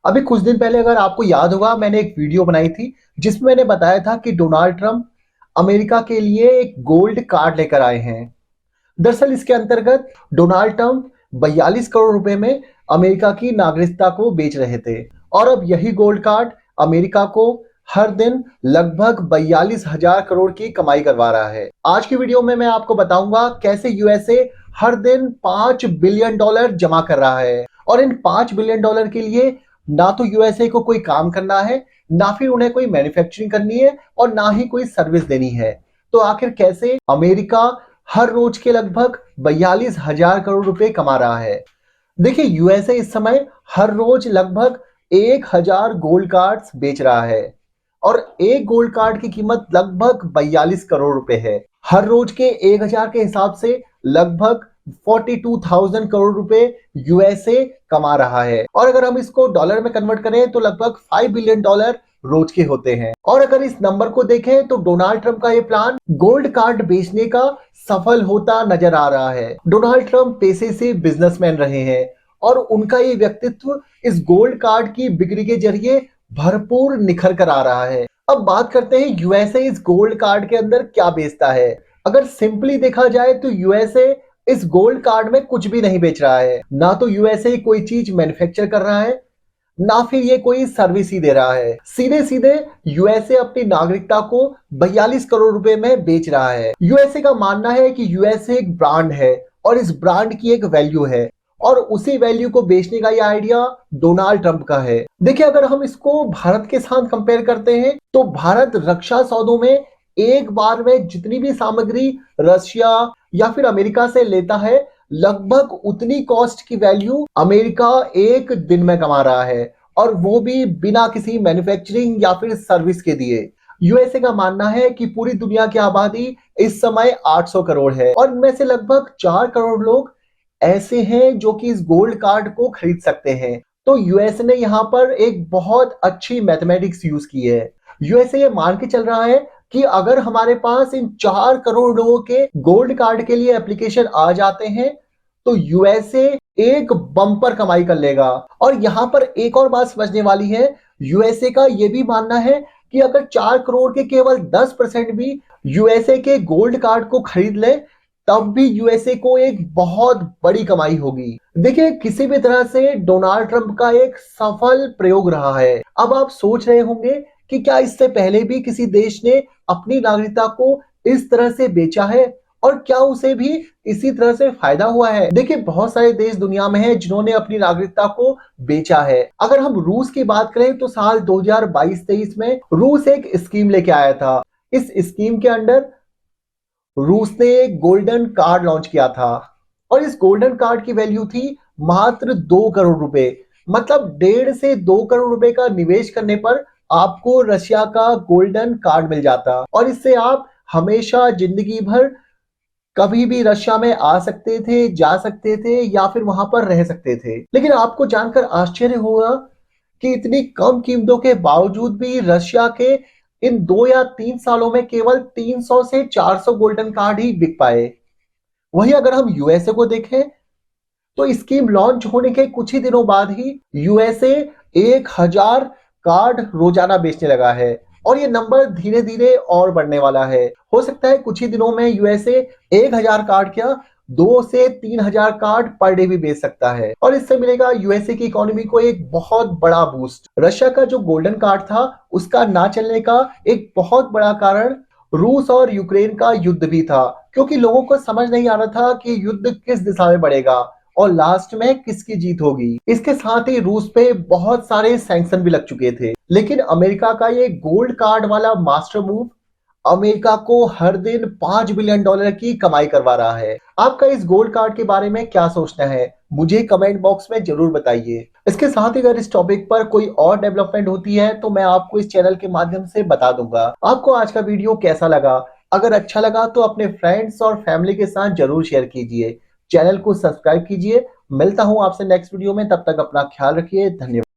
अभी कुछ दिन पहले अगर आपको याद होगा मैंने एक वीडियो बनाई थी जिसमें मैंने बताया था कि डोनाल्ड ट्रंप अमेरिका के लिए एक गोल्ड कार्ड लेकर आए हैं। दरअसल इसके अंतर्गत डोनाल्ड ट्रंप 42 करोड़ रुपए में अमेरिका की नागरिकता को बेच रहे थे और अब यही गोल्ड कार्ड अमेरिका को हर दिन लगभग 42,000 करोड़ की कमाई करवा रहा है। आज की वीडियो में मैं आपको बताऊंगा कैसे यूएसए हर दिन $5 बिलियन जमा कर रहा है और इन $5 बिलियन के लिए ना तो यूएसए को कोई काम करना है, ना फिर उन्हें कोई मैन्युफैक्चरिंग करनी है और ना ही कोई सर्विस देनी है। तो आखिर कैसे अमेरिका हर रोज के लगभग 42,000 करोड़ रुपए कमा रहा है। देखिए यूएसए इस समय हर रोज लगभग 1,000 गोल्ड कार्ड्स बेच रहा है और एक गोल्ड कार्ड की कीमत लगभग 42 करोड़ रुपए है। हर रोज के 1,000 के हिसाब से लगभग 42,000 करोड़ रुपए यूएसए कमा रहा है और अगर हम इसको डॉलर में कन्वर्ट करें तो लगभग $5 बिलियन रोज के होते हैं। और अगर इस नंबर को देखें तो डोनाल्ड ट्रंप का ये प्लान गोल्ड कार्ड बेचने का सफल होता नजर आ रहा है। डोनाल्ड ट्रंप पेशे से बिजनेसमैन रहे हैं और उनका ये व्यक्तित्व इस गोल्ड कार्ड की बिक्री के जरिए भरपूर निखर कर आ रहा है। अब बात करते हैं यूएसए इस गोल्ड कार्ड के अंदर क्या बेचता है। अगर सिंपली देखा जाए तो यूएसए इस गोल्ड कार्ड में कुछ भी नहीं बेच रहा है। ना तो यूएसए कोई चीज मैन्युफैक्चर कर रहा है, ना फिर ये कोई सर्विस ही दे रहा है। सीधे सीधे यूएसए अपनी नागरिकता को 42 करोड़ रुपए में बेच रहा है। यूएसए का मानना है कि यूएसए एक ब्रांड है और इस ब्रांड की एक वैल्यू है और उसी वैल्यू को बेचने का ये आइडिया डोनाल्ड ट्रंप का है। देखिए अगर हम इसको भारत के साथ कंपेयर करते हैं तो भारत रक्षा सौदों में एक बार में जितनी भी सामग्री रशिया या फिर अमेरिका से लेता है लगभग उतनी कॉस्ट की वैल्यू अमेरिका एक दिन में कमा रहा है और वो भी बिना किसी मैन्युफैक्चरिंग या फिर सर्विस के दिए। यूएसए का मानना है कि पूरी दुनिया की आबादी इस समय 800 करोड़ है और इनमें से लगभग 4 करोड़ लोग ऐसे हैं जो कि इस गोल्ड कार्ड को खरीद सकते हैं। तो यूएसए ने यहाँ पर एक बहुत अच्छी मैथमेटिक्स यूज की है। यूएसए ये मान के चल रहा है कि अगर हमारे पास इन 4 करोड़ लोगों के गोल्ड कार्ड के लिए एप्लीकेशन आ जाते हैं तो यूएसए एक बम्पर कमाई कर लेगा। और यहां पर एक और बात समझने वाली है, यूएसए का यह भी मानना है कि अगर 4 करोड़ के केवल 10% भी यूएसए के गोल्ड कार्ड को खरीद ले तब भी यूएसए को एक बहुत बड़ी कमाई होगी। देखिए किसी भी तरह से डोनाल्ड ट्रंप का एक सफल प्रयोग रहा है। अब आप सोच रहे होंगे कि क्या इससे पहले भी किसी देश ने अपनी नागरिकता को इस तरह से बेचा है और क्या उसे भी इसी तरह से फायदा हुआ है। देखिए बहुत सारे देश दुनिया में हैं जिन्होंने अपनी नागरिकता को बेचा है। अगर हम रूस की बात करें तो साल 2022-23 में रूस एक स्कीम लेके आया था। इस स्कीम के अंडर रूस ने एक गोल्डन कार्ड लॉन्च किया था और इस गोल्डन कार्ड की वैल्यू थी मात्र 2 करोड़ रुपए। मतलब 1.5 से 2 करोड़ रुपए का निवेश करने पर आपको रशिया का गोल्डन कार्ड मिल जाता और इससे आप हमेशा जिंदगी भर कभी भी रशिया में आ सकते थे, जा सकते थे या फिर वहां पर रह सकते थे। लेकिन आपको जानकर आश्चर्य होगा कि इतनी कम कीमतों के बावजूद भी रशिया के इन 2 या 3 सालों में केवल 300 से 400 गोल्डन कार्ड ही बिक पाए। वहीं अगर हम यूएसए को देखें तो स्कीम लॉन्च होने के कुछ ही दिनों बाद ही यूएसए 1,000 कार्ड रोजाना बेचने लगा है और ये नंबर धीरे धीरे और बढ़ने वाला है। हो सकता है कुछ ही दिनों में यूएसए 1,000 कार्ड क्या 2 से 3,000 कार्ड पर डे भी बेच सकता है और इससे मिलेगा यूएसए की इकोनॉमी को एक बहुत बड़ा बूस्ट। रशिया का जो गोल्डन कार्ड था उसका ना चलने का एक बहुत बड़ा कारण रूस और यूक्रेन का युद्ध भी था, क्योंकि लोगों को समझ नहीं आ रहा था कि युद्ध किस दिशा में बढ़ेगा और लास्ट में किसकी जीत होगी। इसके साथ ही रूस पे बहुत सारे सैंक्शन भी लग चुके थे। लेकिन अमेरिका का ये गोल्ड कार्ड वाला मास्टर मूव अमेरिका को हर दिन $5 बिलियन की कमाई करवा रहा है। आपका इस गोल्ड कार्ड के बारे में क्या सोचना है मुझे कमेंट बॉक्स में जरूर बताइए। इसके साथ ही अगर इस टॉपिक पर कोई और डेवलपमेंट होती है तो मैं आपको इस चैनल के माध्यम से बता दूंगा। आपको आज का वीडियो कैसा लगा? अगर अच्छा लगा तो अपने फ्रेंड्स और फैमिली के साथ जरूर शेयर कीजिए। चैनल को सब्सक्राइब कीजिए। मिलता हूं आपसे नेक्स्ट वीडियो में, तब तक अपना ख्याल रखिए। धन्यवाद।